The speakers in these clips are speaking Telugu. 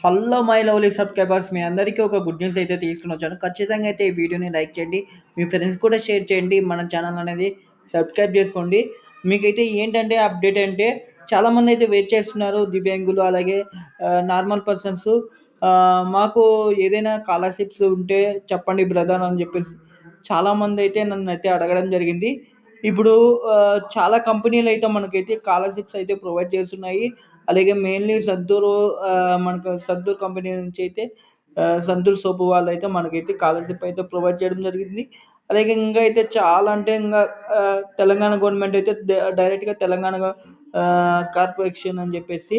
హలో మై లవ్లీ సబ్‌స్క్రైబర్స్ మీ అందరికీ ఒక గుడ్ న్యూస్ అయితే తీసుకొనొచ్చాను. ఖచ్చితంగా అయితే ఈ వీడియోని లైక్ చేయండి. మీ ఫ్రెండ్స్ కూడా షేర్ చేయండి. మన ఛానల్ అనేది సబ్స్క్రైబ్ చేసుకోండి. మీకైతే ఏంటంటే అప్డేట్ అంటే చాలామందైతే వెయిట్ చేస్తున్నారు. దివ్యాంగులు అలాగే నార్మల్ పర్సన్స్ మాకు ఏదైనా స్కాలర్‌షిప్స్ ఉంటే చెప్పండి బ్రదర్ అని చెప్పేసి చాలామందైతే నన్నైతే అడగడం జరిగింది. ఇప్పుడు చాలా కంపెనీలైతే మనకైతే స్కాలర్‌షిప్స్ అయితే ప్రొవైడ్ చేస్తున్నాయి. అలాగే మెయిన్‌లీ మనకు సంతూర్ కంపెనీ నుంచి అయితే సంతూర్ సోపు వాళ్ళైతే మనకైతే స్కాలర్‌షిప్ అయితే ప్రొవైడ్ చేయడం జరిగింది. అలాగే ఇంకా అయితే చాలా అంటే ఇంగా తెలంగాణ గవర్నమెంట్ అయితే డైరెక్ట్‌గా తెలంగాణ కార్పొరేషన్ అని చెప్పేసి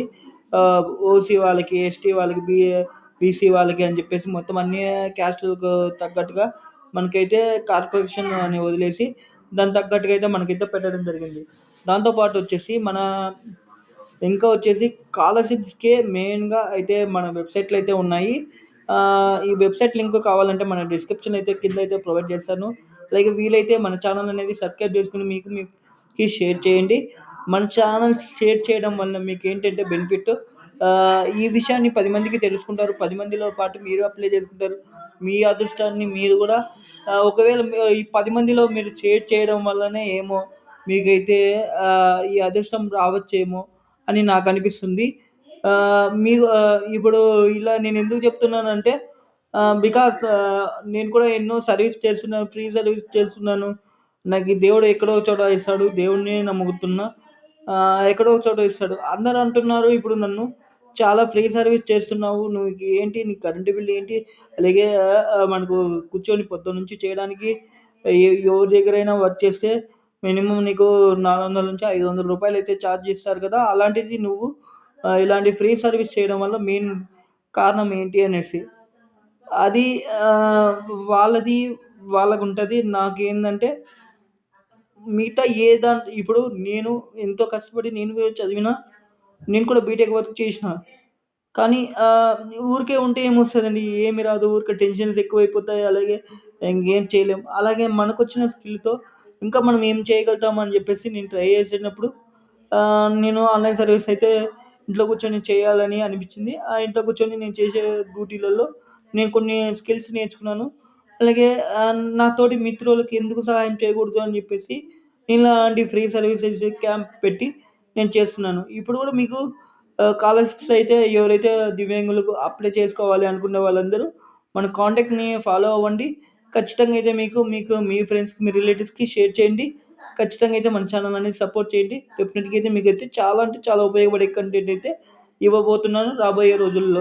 ఓసీ వాళ్ళకి, ఎస్టీ వాళ్ళకి, బీసీ వాళ్ళకి అని చెప్పేసి మొత్తం అన్ని క్యాస్టులకు తగ్గట్టుగా మనకైతే కార్పొరేషన్ అని వదిలేసి దానికి తగ్గట్టుగా అయితే మనకైతే పెట్టడం జరిగింది. దాంతో పాటు వచ్చేసి ఇంకా వచ్చేసి స్కాలర్‌షిప్స్‌కే మెయిన్‌గా అయితే మన వెబ్‌సైట్‌లు అయితే ఉన్నాయి. ఈ వెబ్‌సైట్ లింక్ కావాలంటే మన డిస్క్రిప్షన్ అయితే కింద అయితే ప్రొవైడ్ చేస్తాను. అలాగే వీలైతే మన ఛానల్ అనేది సబ్స్క్రైబ్ చేసుకొని మీకి షేర్ చేయండి. మన ఛానల్ షేర్ చేయడం వల్ల మీకేంటంటే బెనిఫిట్ ఈ విషయాన్ని 10 మందికి తెలుసుకుంటారు. 10 మందిలో పాటు మీరు అప్లై చేసుకుంటారు. మీ అదృష్టాన్ని మీరు గూడా ఒకవేళ ఈ 10 మందిలో మీరు షేర్ చేయడం వల్లనే ఏమో మీకైతే ఈ అదృష్టం రావచ్చేమో అని నాకనిపిస్తుంది. ఇప్పుడు ఇలా నేనెందుకు చెప్తున్నానంటే బికాస్ నేను కూడా ఎన్నో సర్వీస్ చేస్తున్నాను. ఫ్రీ సర్వీస్ చేస్తున్నాను. నాకు ఈ దేవుడు ఎక్కడో ఒక చోట ఇస్తాడు. దేవుడినే నమ్ముతున్నా. ఎక్కడో ఒక చోట ఇస్తాడు. అందరూ అంటున్నారు ఇప్పుడు నన్ను, "చాలా ఫ్రీ సర్వీస్ చేస్తున్నావు. నువ్వు ఏంటి నీ కరెంట్ బిల్ ఏంటి? అలాగే మనకు కూర్చొని పొద్దున్నుంచి చేయడానికి ఎవరి దగ్గరైనా వర్క్ చేస్తే మినిమమ్ నీకు రూ. 400-500 అయితే చార్జ్ ఇస్తారు కదా! అలాంటిది నువ్వు ఇలాంటి ఫ్రీ సర్వీస్ చేయడం వల్ల మెయిన్ కారణం ఏంటి?" అనేసి. అది ఆహ్, వాళ్ళది వాళ్ళకుంటది. నాకేందంటే మిగతా ఇప్పుడు నేను ఎంతో కష్టపడి నేను చదివినా, నేను కూడా బీటెక్ వర్క్ చేషినా. కానీ ఊరికే ఉంటే ఏమొస్తదండి? ఏమి రాదు. ఊరికే టెన్షన్స్ ఎక్కువైపోతాయి. అలాగే ఇంకేం చేయలేం. అలాగే మనకొచ్చిన స్కిల్‌తో ఇంకా మనం ఏం చేయగలుగుతాం అని జెప్పేసి నేను ట్రై చేసినప్పుడు నేను ఆన్‌లైన్ సర్వీస్ అయితే ఇంట్లో కూర్చొని చేయాలని అనిపిచ్చింది. ఆ ఇంట్లో కూర్చొని నేను చేసే డ్యూటీలలో నేను కొన్ని స్కిల్స్ నేర్చుకున్నాను. అలాగే నా తోటి మిత్రులకి ఎందుకు సహాయం చేయకూడదు అని జెప్పేసి ఇలాంటి ఫ్రీ సర్వీసెస్ క్యాంప్ పెట్టి నేను చేస్తున్నాను. ఇప్పుడు గూడా మీకు స్కాలర్‌షిప్స్ అయితే ఎవరైతే దివ్యాంగులకు అప్లై చేసుకోవాలి అనుకునే వాళ్ళందరూ మన కాంటాక్ట్‌ని ఫాలో అవ్వండి. ఖచ్చితంగా అయితే మీకు మీ ఫ్రెండ్స్‌కి, మీ రిలేటివ్స్‌కి షేర్ చేయండి. ఖచ్చితంగా అయితే మన ఛానల్ అనేది సపోర్ట్ చేయండి. డెఫినిట్‌గా అయితే మీకైతే చాలా అంటే చాలా ఉపయోగపడే కంటెంట్ అయితే ఇవ్వబోతున్నాను రాబోయే రోజుల్లో.